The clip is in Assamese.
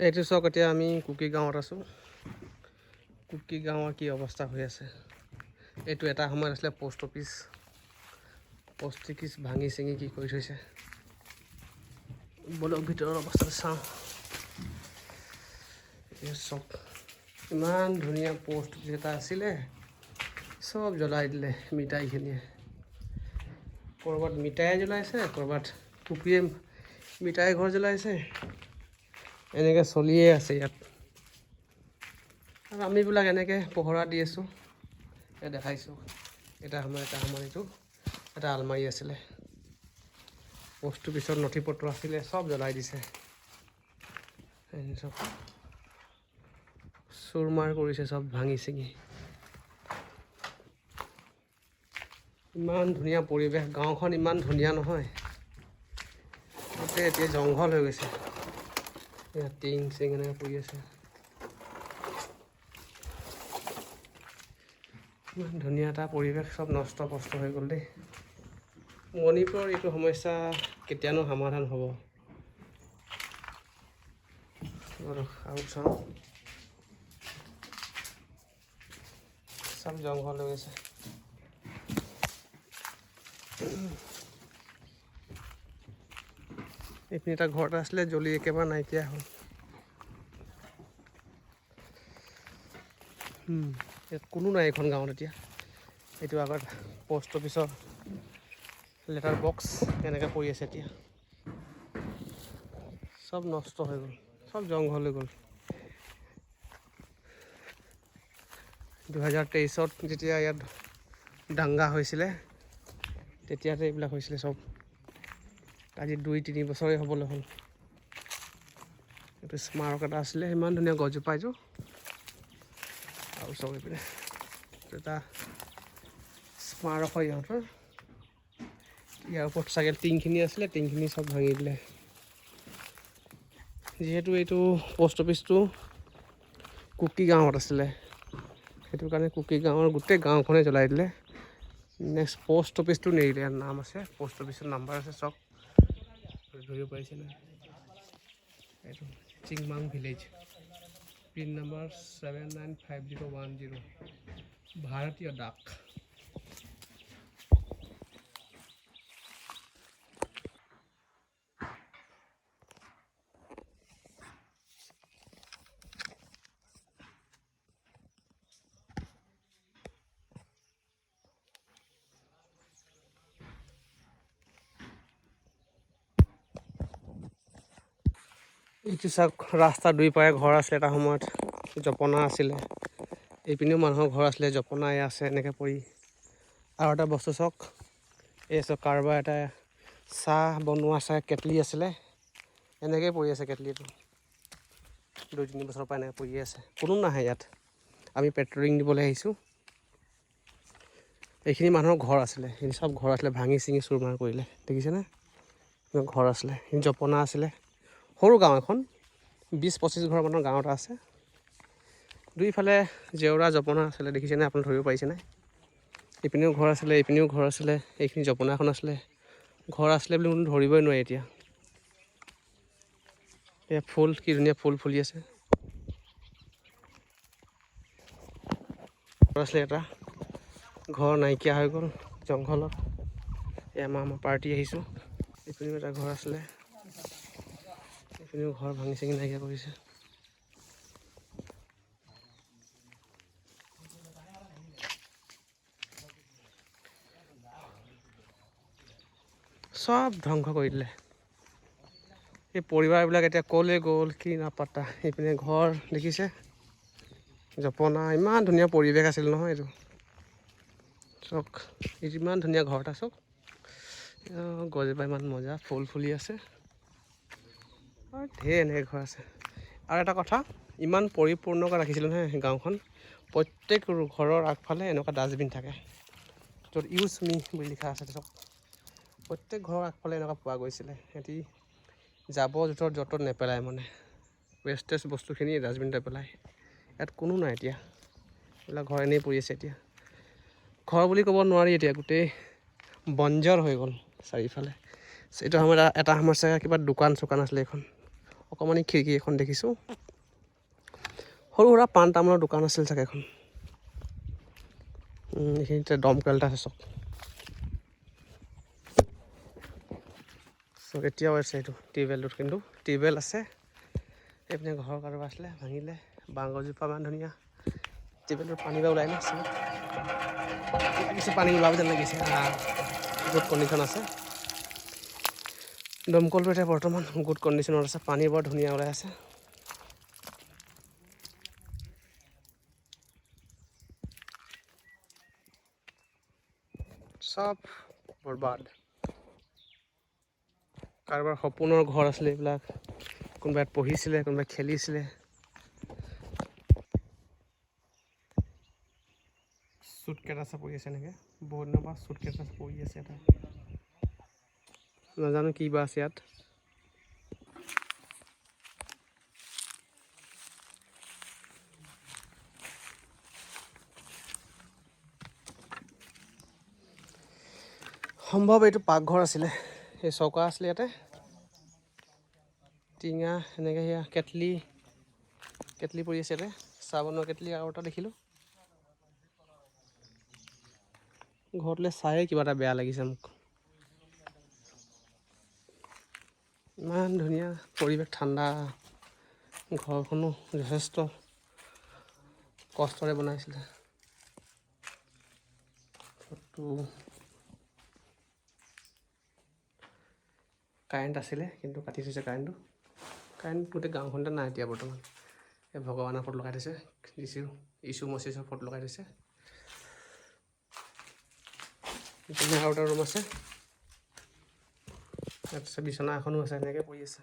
এইটো চাওক, এতিয়া আমি কুকি গাঁৱত আছোঁ। কুকি গাঁৱৰ কি অৱস্থা হৈ আছে। এইটো এটা সময়ত আছিলে পোষ্ট অফিচ। পোষ্ট অফিচ ভাঙি চিঙি কি কৰি থৈছে। বলক ভিতৰৰ অৱস্থাটো চাওঁ। চাওক, ইমান ধুনীয়া পোষ্ট অফিচ এটা আছিলে, চব জ্বলাই দিলে মিঠাইখিনিয়ে। ক'ৰবাত মিঠাই জ্বলাইছে, ক'ৰবাত কুকিয়ে মিঠাই ঘৰ জ্বলাইছে। এনেকৈ চলিয়ে আছে ইয়াত। আৰু আমিবিলাক এনেকৈ পহৰা দি আছোঁ। এই দেখাইছোঁ, এটা সময়ত এইটো এটা আলমাৰি আছিলে। পোষ্ট অফিচৰ নথি পত্ৰ আছিলে, চব জ্বলাই দিছে। চব চুৰমাৰ কৰিছে, চব ভাঙি চিঙি। ইমান ধুনীয়া পৰিৱেশ, গাঁওখন ইমান ধুনীয়া নহয়। গোটেই এতিয়া জংঘল হৈ গৈছে। ইয়াত টিং চিং এনেকৈ পৰি আছে। ইমান ধুনীয়া এটা পৰিৱেশ, চব নষ্ট কষ্ট হৈ গ'ল দেই। মণিপুৰৰ এইটো সমস্যা কেতিয়ানো সমাধান হ'ব। আৰু চাওঁ, চব জংঘল হৈ গৈছে। এইপিনি এটা ঘৰ এটা আছিলে, জ্বলি একেবাৰে নাইকিয়া হ'ল। ইয়াত কোনো নাই এইখন গাঁৱত এতিয়া। এইটো আগত পোষ্ট অফিচৰ লেটাৰ বক্স এনেকৈ পৰি আছে এতিয়া। চব নষ্ট হৈ গ'ল, চব জংঘল হৈ গ'ল। 2023-ত যেতিয়া ইয়াত দাংগা হৈছিলে, তেতিয়াতে এইবিলাক হৈছিলে চব। আজি 2-3 বছৰেই হ'বলৈ হ'ল। এইটো স্মাৰক এটা আছিলে, ইমান ধুনীয়া গছজোপা এইটো। আৰু চব এইপিনে এটা স্মাৰক হয় ইহঁতৰ। ইয়াৰ ওপৰত চাগে টিংখিনি আছিলে, টিংখিনি চব ভাঙি দিলে। যিহেতু এইটো পোষ্ট অফিচটো কুকি গাঁৱত আছিলে, সেইটো কাৰণে কুকি গাঁৱৰ গোটেই গাঁওখনে জ্বলাই দিলে। নেক্সট পোষ্ট অফিচটো নেৰিলে। ইয়াৰ নাম আছে, পোষ্ট অফিচৰ নাম্বাৰ আছে, চব ধৰিব পাৰিছে নাই। এইটো চিংমাং ভিলেজ, পিন নম্বৰ 795010, ভাৰতীয় ডাক। এইটো চাওক, ৰাস্তা দুই পাৰে ঘৰ আছিলে এটা সময়ত, জপনা আছিলে। এইপিনেও মানুহৰ ঘৰ আছিলে, জপনা আছে এনেকৈ পৰি। আৰু এটা বস্তু চাওক, এই চাওক, কাৰোবাৰ এটা চাহ বনোৱা কেটলি আছিলে, এনেকৈয়ে পৰি আছে কেটলিটো। 2-3 বছৰৰ পৰা এনেকৈ পৰি আছে, কোনো নাহে ইয়াত। আমি পেট্ৰলিং দিবলৈ আহিছোঁ। এইখিনি মানুহৰ ঘৰ আছিলে, সেইখিনি চব ঘৰ আছিলে, ভাঙি চিঙি চুৰমাৰ কৰিলে, দেখিছেনে। ঘৰ আছিলে, সেইখিনি জপনা আছিলে। সৰু গাঁও এখন, 20-25 ঘৰ মানৰ গাঁও এটা আছে। দুইফালে জেওৰা জপনা আছিলে, দেখিছেনে, আপুনি ধৰিব পাৰিছেনে। ইপিনেও ঘৰ আছিলে, ইপিনেও ঘৰ আছিলে। এইখিনি জপনা এখন আছিলে, ঘৰ আছিলে বুলি কোনো ধৰিবই নোৱাৰি এতিয়া। এয়া ফুল, কি ধুনীয়া ফুল ফুলি আছে। ঘৰ আছিলে এটা, ঘৰ নাইকিয়া হৈ গ'ল জংঘলত। আমাৰ পাৰ্টি আহিছোঁ। এইপিনেও এটা ঘৰ আছিলে, এইপিনেও ঘৰ ভাঙি চিঙি নাইকিয়া কৰিছে। চব ধ্বংস কৰি দিলে। এই পৰিবাৰবিলাক এতিয়া ক'লৈ গ'ল কি নাপাত্তা। এইপিনে ঘৰ দেখিছে, জপনা, ইমান ধুনীয়া পৰিৱেশ আছিল নহয় এইটো। চাওক, এইটো ইমান ধুনীয়া ঘৰ এটা চাওক, গছজোপা ইমান মজা, ফুল ফুলি আছে। আৰু ঢেৰ এনেকৈ ঘৰ আছে। আৰু এটা কথা, ইমান পৰিপূৰ্ণকৈ ৰাখিছিলোঁ নহয় গাঁওখন। প্ৰত্যেক ঘৰৰ আগফালে এনেকুৱা ডাষ্টবিন থাকে, য'ত ইউজ মি বুলি লিখা আছে। চাওক, প্ৰত্যেক ঘৰৰ আগফালে এনেকুৱা পোৱা গৈছিলে। সিহঁতি জাবৰ জোঁথৰ য'ত ত'ত নেপেলায়, মানে ৱেষ্টেজ বস্তুখিনি ডাষ্টবিনতে পেলায়। ইয়াত কোনো নাই এতিয়া, এইবিলাক ঘৰ এনেই পৰি আছে এতিয়া। ঘৰ বুলি ক'ব নোৱাৰি এতিয়া, গোটেই বঞ্জৰ হৈ গ'ল চাৰিওফালে। এইটো সময়ত এটা সমস্যা, কিবা দোকান চোকান আছিলে এইখন, অকণমানি খিৰিকী এখন দেখিছোঁ। সৰু সুৰা পাণ তামোলৰ দোকান আছিল চাগে এখন। এইখিনিতে দমকল এটা আছে চব। চ' এতিয়াও আছে এইটো টিউবৱেলটোত, কিন্তু টিউবৱেল আছে। এইপিনে ঘৰ কাৰোবাৰ আছিলে, ভাঙিলে। বাঁহগছজোপা ইমান ধুনীয়া। টিউবৱেলটোত পানী বা ওলাই ন, লাগিছে পানী ওলাব যেন লাগিছে। গুড কণ্ডিশ্যন আছে। দমকলটো এতিয়া বৰ্তমান গুড কণ্ডিশ্যনত আছে, পানী বৰ ধুনীয়া ওলাই আছে। চব বৰবাদ। কাৰোবাৰ সপোনৰ ঘৰ আছিলে এইবিলাক। কোনোবাই পঢ়িছিলে, কোনোবাই খেলিছিলে। চুটকেছ পৰি আছে এনেকৈ, বহুত দিনৰ পৰা চুটকেছ পৰি আছে এটা। নাজানো কি বা আছে ইয়াত। সম্ভৱ এইটো পাকঘৰ আছিলে। এই চৌকা আছিলে ইয়াতে। টিঙা এনেকৈ সেয়া কেটলি পৰি আছে ইয়াতে। চাহ বনোৱা কেটলি আৰু এটা দেখিলোঁ। ঘৰটোলৈ চায়ে কিবা এটা বেয়া লাগিছে মোক। ইমান ধুনীয়া পৰিৱেশ, ঠাণ্ডা। ঘৰখনো যথেষ্ট কষ্টৰে বনাইছিলে। কাৰেণ্ট আছিলে, কিন্তু কাটি থৈছে কাৰেণ্টটো। কাৰেণ্ট গোটেই গাঁওখনতে নাই এতিয়া বৰ্তমান। এই ভগৱানৰ ফটো লগাই থৈছে, ইছু মচিছৰ ফটো লগাই থৈছে। আৰু এটা ৰুম আছে, তাৰপিছত বিচনা এখনো আছে, এনেকৈ পৰি আছে।